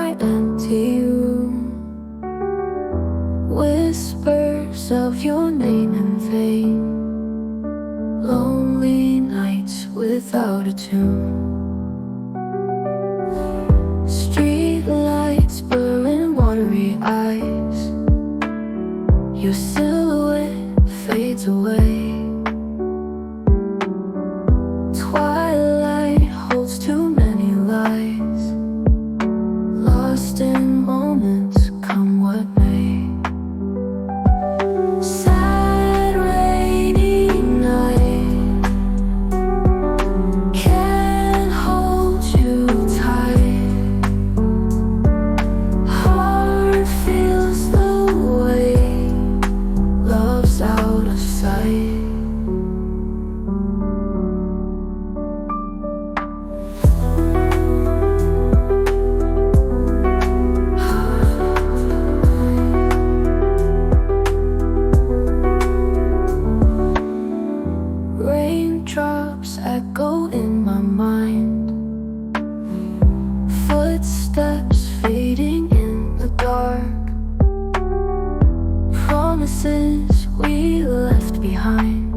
my empty room, whispers of your name in vain, lonely nights without a tune. Street lights blurring watery eyes, your silhouette fades away. Twilight holds too many lies, lost in moments, come what may. Sad rainy night, can't hold you tight. Heart feels the weight, love's out of sight. Raindrops echo in my mind, footsteps fading in the dark, promises we left behind,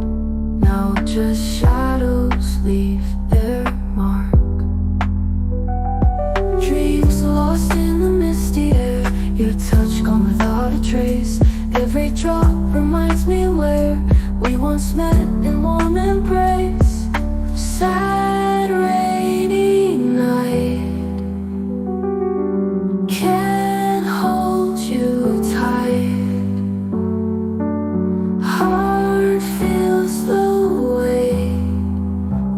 now just shadows leave their mark. Dreams lost in the misty air, your touch gone without a trace. Every drop reminds me where we once met in warm embrace. Sad rainy night, can't hold you tight. Heart feels the weight,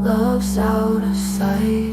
love's out of sight.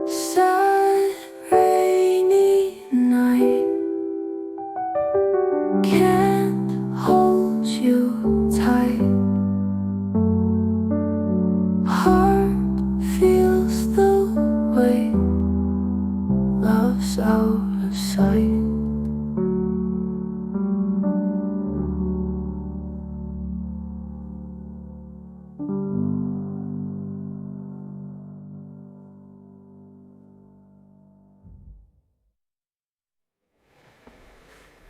Sad rainy night, can't hold you tight. Heart feels the weight, love's out of sight.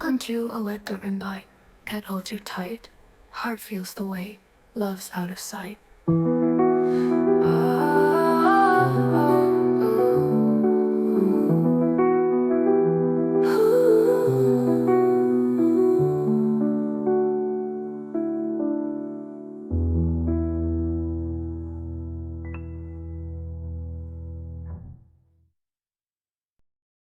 Unto a wet ribbon bite, can't hold you tight. Heart feels the weight, love's out of sight.